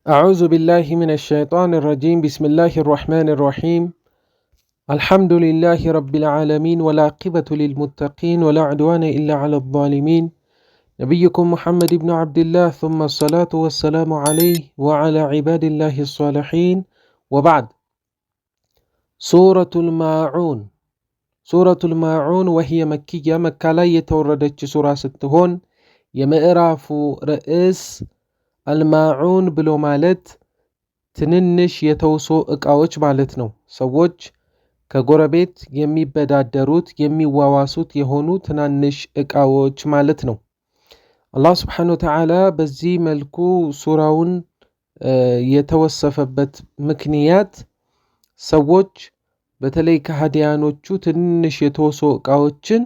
أعوذ بالله من الشيطان الرجيم. بسم الله الرحمن الرحيم. الحمد لله رب العالمين والعاقبة للمتقين ولا عدوان إلا على الظالمين. نبيكم محمد بن عبد الله ثم الصلاة والسلام عليه وعلى عباد الله الصالحين وبعد. سورة الماعون وهي مكية مكة لا يتوردت سورة ستهون يمئراف رئيس አልማዑን ብሎ ማለት ትንንሽ የተውሶ እቃዎች ማለት ነው። ሰዎች ከጎረቤት የሚበዳደሩት የሚዋዋሱት የሆኑ ትናንሽ እቃዎች ማለት ነው። አላህ ስብሓነሁ ወተዓላ በዚህ መልኩ ሱራውን የተወሰፈበት ምክንያት ሰዎች በተለይ ከሃዲያኖቹ ትንንሽ የተውሶ እቃዎችን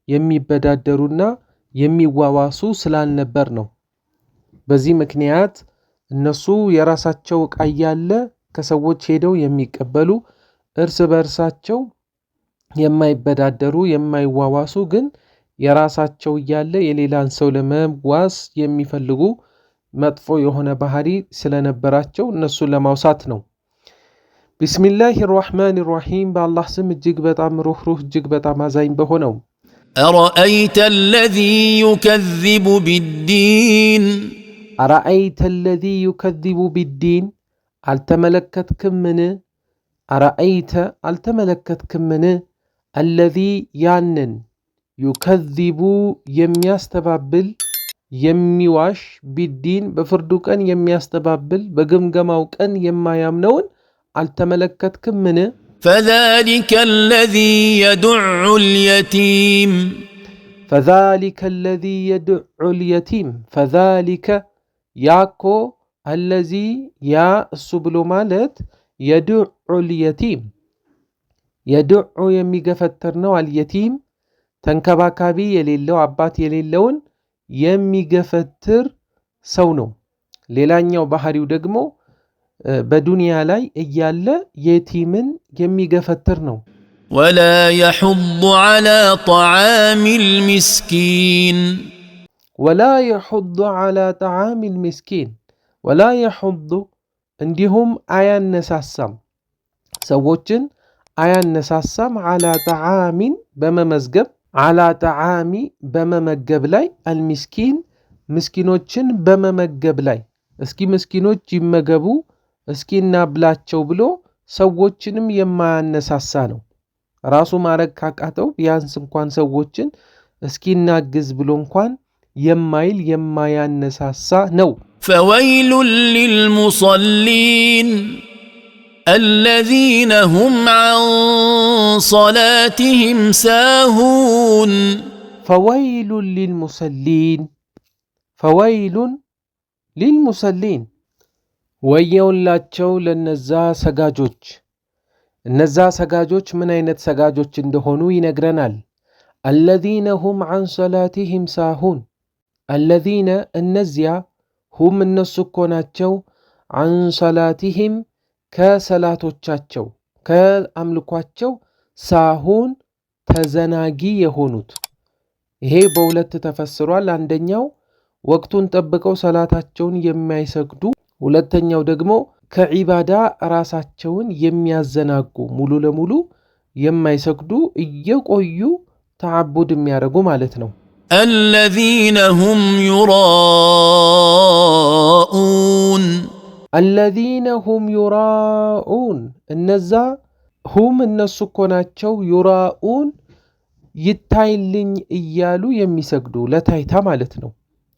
የሚበዳደሩና የሚዋዋሱ ስላልነበር ነው። በዚህ ምክንያት እነሱ የራሳቸው እቃ እያለ ከሰዎች ሄደው የሚቀበሉ እርስ በእርሳቸው የማይበዳደሩ የማይዋዋሱ ግን የራሳቸው እያለ የሌላን ሰው ለመዋስ የሚፈልጉ መጥፎ የሆነ ባህሪ ስለነበራቸው እነሱን ለማውሳት ነው። ቢስሚላሂ ራህማን ራሂም በአላህ ስም እጅግ በጣም ሩህሩህ እጅግ በጣም አዛኝ በሆነው أرأيت الذي يكذب بالدين أرأيت الذي يكذب بالدين التملكتكم من أرأيت التملكتكم من الذي يانن يكذب يميستبابل يميواش بالدين بفردوك أن يميستبابل بقمقموك أن يما يمنون التملكتكم من فذلك الذي يدع اليتيم فذلك الذي يدع اليتيم فذلك ያኮ አለዚ ያ እሱ ብሎ ማለት የድዑ ልየቲም የድዑ የሚገፈትር ነው። አልየቲም ተንከባካቢ የሌለው አባት የሌለውን የሚገፈትር ሰው ነው። ሌላኛው ባህሪው ደግሞ በዱንያ ላይ እያለ የቲምን የሚገፈትር ነው። ወላ የሑዱ ዐላ ጠዓሚ ልምስኪን ولا يحض على طعام المسكين ولا يحض እንዲሁም አያነሳሳም ሰዎችን አያነሳሳም على طعام በመመዝገብ على طعام በመመገብ ላይ المسكين ምስኪኖችን በመመገብ ላይ እስኪ ምስኪኖች ይመገቡ እስኪ እናብላቸው ብሎ ሰዎችንም የማያነሳሳ ነው። ራሱ ማረግ ካቃተው ቢያንስ እንኳን ሰዎችን እስኪ እናግዝ ብሎ እንኳን يمايل يما ينساسا نو فويل للمصلين الذين هم عن صلاتهم ساهون فويل للمصلين فويل للمصلين ويولاتشو لنزا سجاجوج النزا سجاجوج من اينت سجاجوج اندهونو ينقرنال الذين هم عن صلاتهم ساهون الذين النزيا هم النسكوناتشو عن صلاتهم كصلاتوچاچو كأملكواتشو ساهون تزناجي يهونوت ይሄ በሁለት ተፈስሯል። አንደኛው ወቅቱን ጠብቀው ሰላታቸውን የማይሰግዱ፣ ሁለተኛው ደግሞ ከዒባዳ ራሳቸውን የሚያዘናጉ ሙሉ ለሙሉ የማይሰግዱ እየቆዩ ተዓቡድ የሚያደርጉ ማለት ነው። الذين هم يراءون الذين هم يراءون እነዛ هم እነሱ እኮ ናቸው يراءون ይታይልኝ እያሉ የሚሰግዱ ለታይታ ማለት ነው።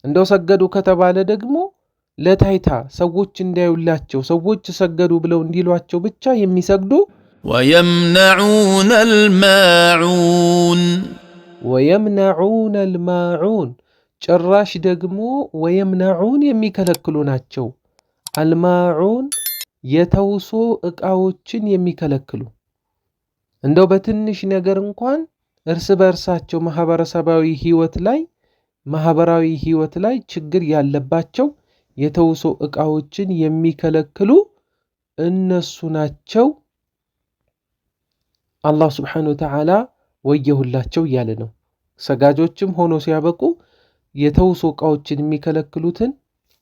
እንደው ሰገዱ ከተባለ ደግሞ ለታይታ ሰዎች እንዳዩላቸው ሰዎች ሰገዱ ብለው እንዲሏቸው ብቻ የሚሰግዱ ويمنعون الماعون ويمنعون الماعون ጭራሽ ደግሞ ويمنعون የሚከለክሉ ናቸው። الماعون የተውሶ እቃዎችን የሚከለክሉ እንደው በትንሽ ነገር እንኳን እርስ በርሳቸው ማህበራዊ ህይወት ላይ ችግር ያለባቸው የተውሶ እቃዎችን የሚከለክሉ እነሱ ናቸው። አላህ Subhanahu Wa Ta'ala ወየሁላቸው እያለ ነው። ሰጋጆችም ሆኖ ሲያበቁ የተውሶ እቃዎችን የሚከለክሉትን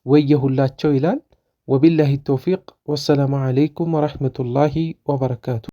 ወየሁላቸው ይላል። وبالله التوفيق والسلام عليكم ورحمة الله وبركاته.